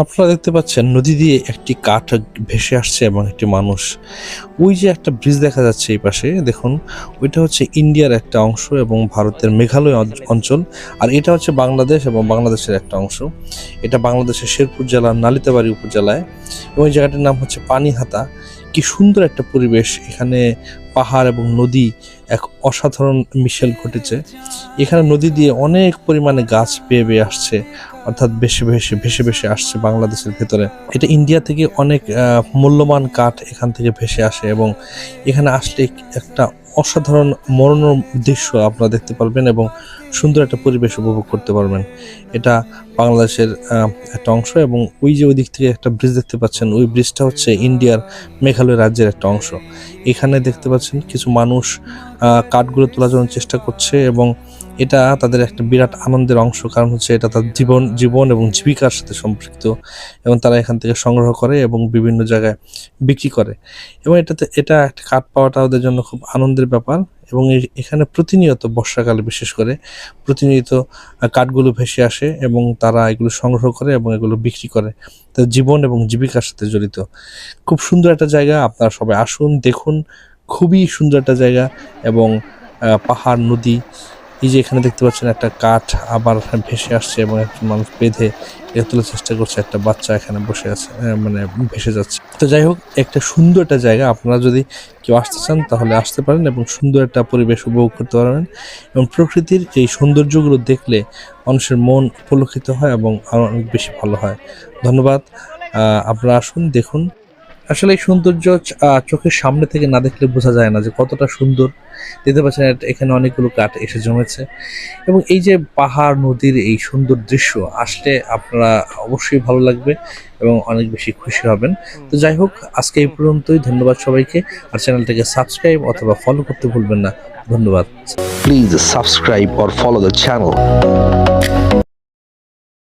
আপনারা দেখতে পাচ্ছেন নদী দিয়ে একটি কাঠ ভেসে আসছে এবং একটি মানুষ। ওই যে একটা ব্রিজ দেখা যাচ্ছে এই পাশে দেখুন, ওইটা হচ্ছে ইন্ডিয়ার একটা অংশ এবং ভারতের মেঘালয় অঞ্চল। আর এটা হচ্ছে বাংলাদেশ এবং বাংলাদেশের একটা অংশ। এটা বাংলাদেশের শেরপুর জেলার নালিতাবাড়ি উপজেলায় এবং এই জায়গাটির নাম হচ্ছে পানিহাতা। কি সুন্দর একটা পরিবেশ এখানে, পাহাড় এবং নদী এক অসাধারণ মিশেল ঘটেছে। এখানে নদী দিয়ে অনেক পরিমাণে গাছ বেয়ে বেয়ে আসছে, অর্থাৎ ভেসে ভেসে আসছে বাংলাদেশের ভেতরে। এটা ইন্ডিয়া থেকে অনেক মূল্যবান কাঠ এখান থেকে ভেসে আসে এবং এখানে আসলে একটা অসাধারণ মনোরম দৃশ্য আপনারা দেখতে পারবেন এবং সুন্দর একটা পরিবেশ উপভোগ করতে পারবেন। এটা বাংলাদেশের একটা অংশ এবং ওই যে ওই দিক থেকে একটা ব্রিজ দেখতে পাচ্ছেন, ওই ব্রিজটা হচ্ছে ইন্ডিয়ার মেঘালয় রাজ্যের একটা অংশ। এখানে দেখতে পাচ্ছেন কিছু মানুষ কাঠগুলো তোলার জন্য চেষ্টা করছে এবং এটা তাদের একটা বিরাট আনন্দের অংশ, কারণ হচ্ছে এটা তাদের জীবন এবং জীবিকার সাথে সম্পৃক্ত এবং তারা এখান থেকে সংগ্রহ করে এবং বিভিন্ন জায়গায় বিক্রি করে এবং এটা একটা কাঠ পাওয়াটা ওদের জন্য খুব আনন্দের ব্যাপার। এবং এখানে প্রতিনিয়ত বর্ষাকালে বিশেষ করে প্রতিনিয়ত কাঠগুলো ভেসে আসে এবং তারা এগুলো সংগ্রহ করে এবং এগুলো বিক্রি করে, তাদের জীবন এবং জীবিকার সাথে জড়িত। খুব সুন্দর একটা জায়গা, আপনারা সবাই আসুন, দেখুন। খুবই সুন্দর একটা জায়গা এবং পাহাড়, নদী। এই যে এখানে দেখতে পাচ্ছেন একটা কাঠ আবার ভেসে আসছে এবং একজন মানুষ বেঁধে এটা তোলার চেষ্টা করছে, একটা বাচ্চা এখানে বসে আছে, মানে ভেসে যাচ্ছে। তো যাই হোক, একটা সুন্দর একটা জায়গা, আপনারা যদি কেউ আসতে চান তাহলে আসতে পারেন এবং সুন্দর একটা পরিবেশ উপভোগ করতে পারবেন এবং প্রকৃতির এই সৌন্দর্যগুলো দেখলে মানুষের মন উপলক্ষিত হয় এবং আরও অনেক বেশি ভালো হয়। ধন্যবাদ। আপনারা আসুন, দেখুন। আসলে এই সৌন্দর্য চোখের সামনে থেকে না দেখলে বোঝা যায় না যে কতটা সুন্দর। দেখতে পাচ্ছেন এখানে অনেকগুলো কাঠ এসে জমেছে এবং এই যে পাহাড়, নদীর এই সুন্দর দৃশ্য আসলে আপনারা অবশ্যই ভালো লাগবে এবং অনেক বেশি খুশি হবেন। তো যাই হোক, আজকে এই পর্যন্তই। ধন্যবাদ সবাইকে। আর চ্যানেলটাকে সাবস্ক্রাইব অথবা ফলো করতে ভুলবেন না। ধন্যবাদ। Please subscribe or follow the channel.